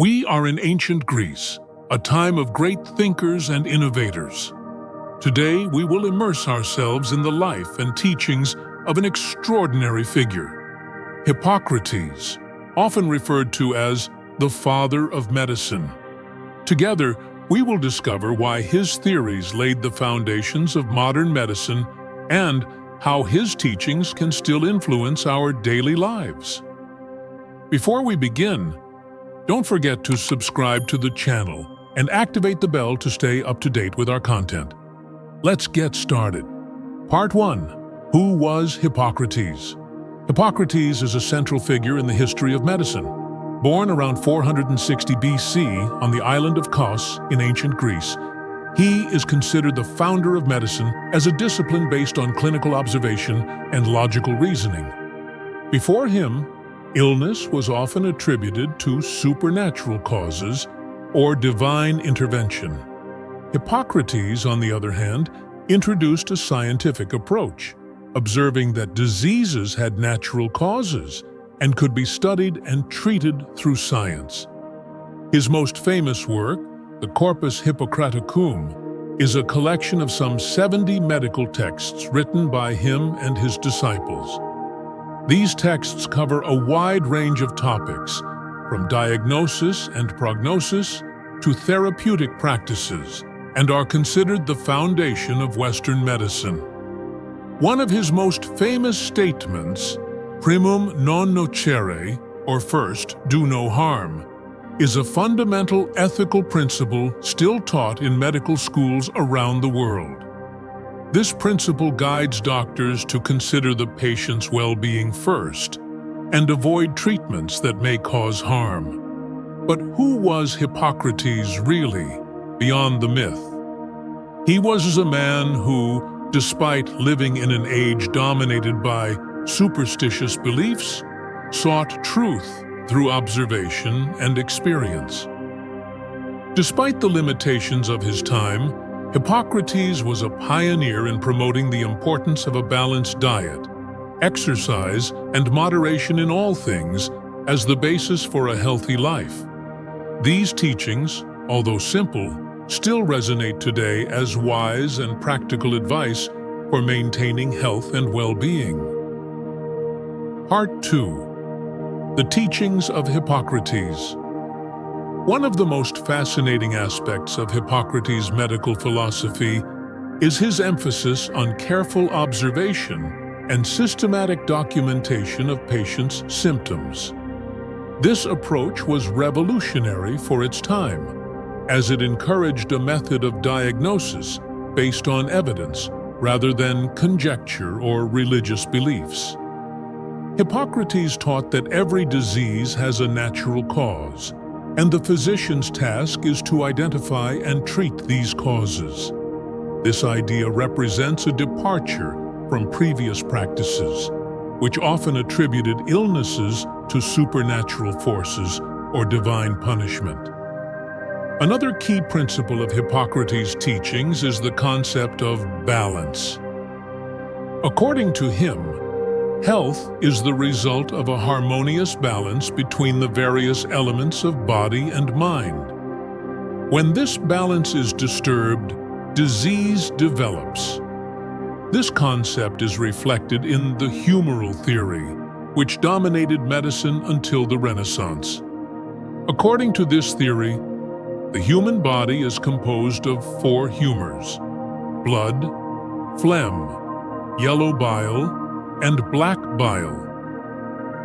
We are in ancient Greece, a time of great thinkers and innovators. Today, we will immerse ourselves in the life and teachings of an extraordinary figure, Hippocrates, often referred to as the father of medicine. Together, we will discover why his theories laid the foundations of modern medicine and how his teachings can still influence our daily lives. Before we begin, don't forget to subscribe to the channel and activate the bell to stay up to date with our content. Let's get started. Part 1. Who was Hippocrates? Hippocrates is a central figure in the history of medicine. Born around 460 BC on the island of Kos in ancient Greece, he is considered the founder of medicine as a discipline based on clinical observation and logical reasoning. Before him, illness was often attributed to supernatural causes or divine intervention. Hippocrates, on the other hand, introduced a scientific approach, observing that diseases had natural causes and could be studied and treated through science. His most famous work, the Corpus Hippocraticum, is a collection of some 70 medical texts written by him and his disciples. These texts cover a wide range of topics, from diagnosis and prognosis to therapeutic practices, and are considered the foundation of Western medicine. One of his most famous statements, primum non nocere, or first, do no harm, is a fundamental ethical principle still taught in medical schools around the world. This principle guides doctors to consider the patient's well-being first and avoid treatments that may cause harm. But who was Hippocrates really, beyond the myth? He was a man who, despite living in an age dominated by superstitious beliefs, sought truth through observation and experience. Despite the limitations of his time, Hippocrates was a pioneer in promoting the importance of a balanced diet, exercise, and moderation in all things as the basis for a healthy life. These teachings, although simple, still resonate today as wise and practical advice for maintaining health and well-being. Part 2. The Teachings of Hippocrates. One of the most fascinating aspects of Hippocrates' medical philosophy is his emphasis on careful observation and systematic documentation of patients' symptoms. This approach was revolutionary for its time, as it encouraged a method of diagnosis based on evidence rather than conjecture or religious beliefs. Hippocrates taught that every disease has a natural cause, and the physician's task is to identify and treat these causes. This idea represents a departure from previous practices, which often attributed illnesses to supernatural forces or divine punishment. Another key principle of Hippocrates' teachings is the concept of balance. According to him, health is the result of a harmonious balance between the various elements of body and mind. When this balance is disturbed, disease develops. This concept is reflected in the humoral theory, which dominated medicine until the Renaissance. According to this theory, the human body is composed of 4 humors: blood, phlegm, yellow bile, and black bile.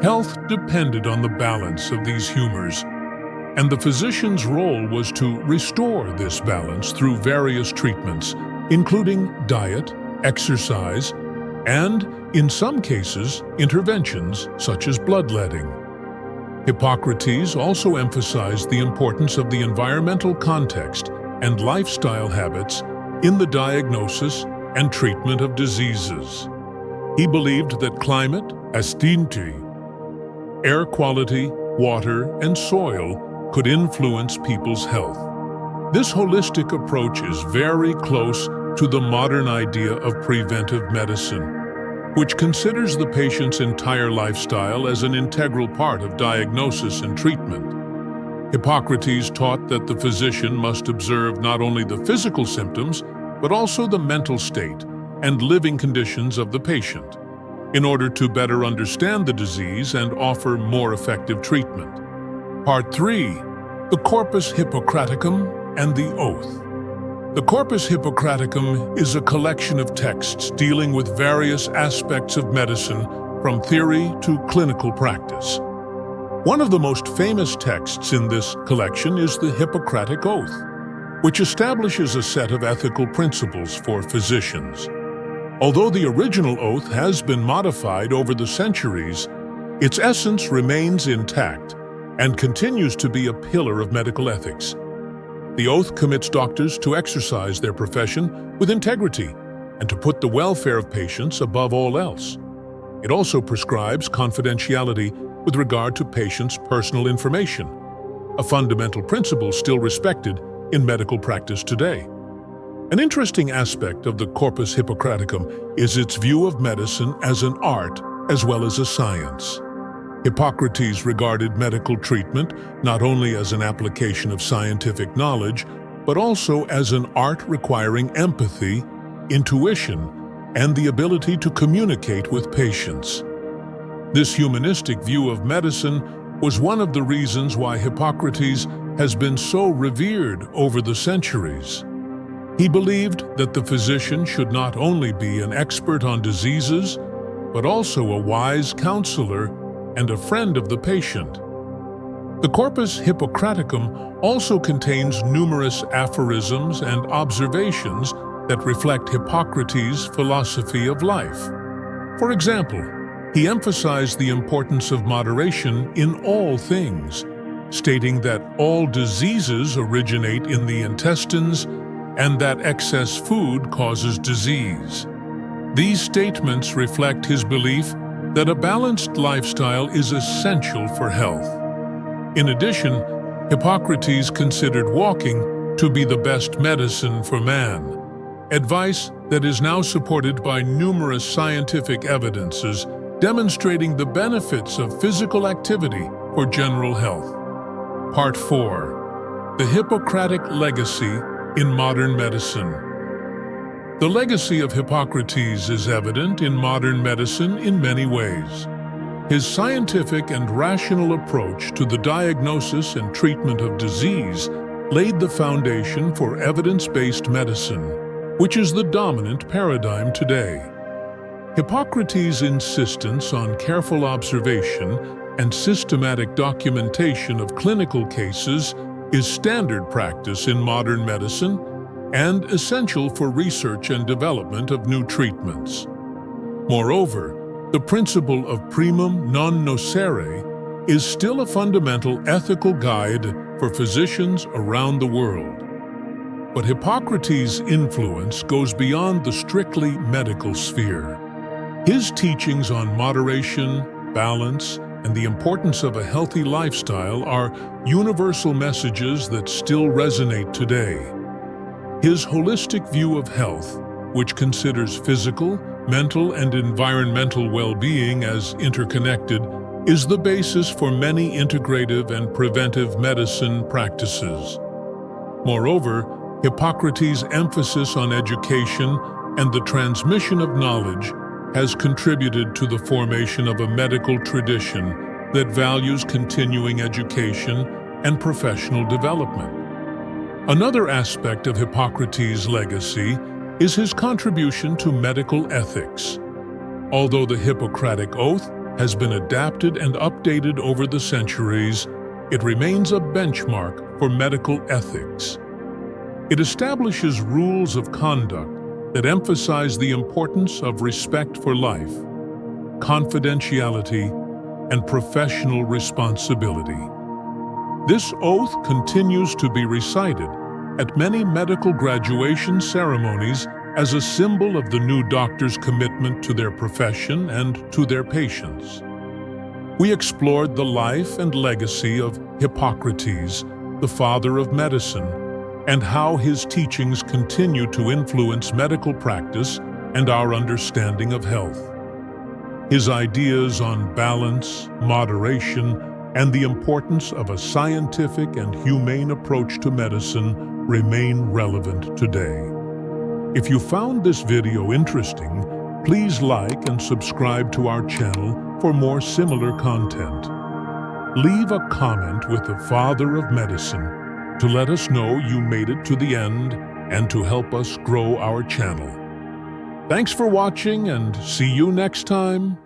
Health depended on the balance of these humors, and the physician's role was to restore this balance through various treatments, including diet, exercise, and, in some cases, interventions such as bloodletting. Hippocrates also emphasized the importance of the environmental context and lifestyle habits in the diagnosis and treatment of diseases. He believed that climate, astinti, air quality, water, and soil could influence people's health. This holistic approach is very close to the modern idea of preventive medicine, which considers the patient's entire lifestyle as an integral part of diagnosis and treatment. Hippocrates taught that the physician must observe not only the physical symptoms, but also the mental state and living conditions of the patient, in order to better understand the disease and offer more effective treatment. Part 3. The Corpus Hippocraticum and the Oath. The Corpus Hippocraticum is a collection of texts dealing with various aspects of medicine, from theory to clinical practice. One of the most famous texts in this collection is the Hippocratic Oath, which establishes a set of ethical principles for physicians. Although the original oath has been modified over the centuries, its essence remains intact and continues to be a pillar of medical ethics. The oath commits doctors to exercise their profession with integrity and to put the welfare of patients above all else. It also prescribes confidentiality with regard to patients' personal information, a fundamental principle still respected in medical practice today. An interesting aspect of the Corpus Hippocraticum is its view of medicine as an art as well as a science. Hippocrates regarded medical treatment not only as an application of scientific knowledge, but also as an art requiring empathy, intuition, and the ability to communicate with patients. This humanistic view of medicine was one of the reasons why Hippocrates has been so revered over the centuries. He believed that the physician should not only be an expert on diseases, but also a wise counselor and a friend of the patient. The Corpus Hippocraticum also contains numerous aphorisms and observations that reflect Hippocrates' philosophy of life. For example, he emphasized the importance of moderation in all things, stating that all diseases originate in the intestines and that excess food causes disease. These statements reflect his belief that a balanced lifestyle is essential for health. In addition, Hippocrates considered walking to be the best medicine for man, advice that is now supported by numerous scientific evidences demonstrating the benefits of physical activity for general health. Part 4. The Hippocratic Legacy in Modern Medicine. The legacy of Hippocrates is evident in modern medicine in many ways. His scientific and rational approach to the diagnosis and treatment of disease laid the foundation for evidence-based medicine, which is the dominant paradigm today. Hippocrates' insistence on careful observation and systematic documentation of clinical cases is standard practice in modern medicine and essential for research and development of new treatments. Moreover, the principle of primum non nocere is still a fundamental ethical guide for physicians around the world. But Hippocrates' influence goes beyond the strictly medical sphere. His teachings on moderation, balance, and the importance of a healthy lifestyle are universal messages that still resonate today. His holistic view of health, which considers physical, mental, and environmental well-being as interconnected, is the basis for many integrative and preventive medicine practices. Moreover, Hippocrates' emphasis on education and the transmission of knowledge has contributed to the formation of a medical tradition that values continuing education and professional development. Another aspect of Hippocrates' legacy is his contribution to medical ethics. Although the Hippocratic Oath has been adapted and updated over the centuries, it remains a benchmark for medical ethics. It establishes rules of conduct that emphasize the importance of respect for life, confidentiality, and professional responsibility. This oath continues to be recited at many medical graduation ceremonies as a symbol of the new doctor's commitment to their profession and to their patients. We explored the life and legacy of Hippocrates, the father of medicine, and how his teachings continue to influence medical practice and our understanding of health. His ideas on balance, moderation, and the importance of a scientific and humane approach to medicine remain relevant today. If you found this video interesting, please like and subscribe to our channel for more similar content. Leave a comment with the Father of Medicine to let us know you made it to the end and to help us grow our channel. Thanks for watching and see you next time.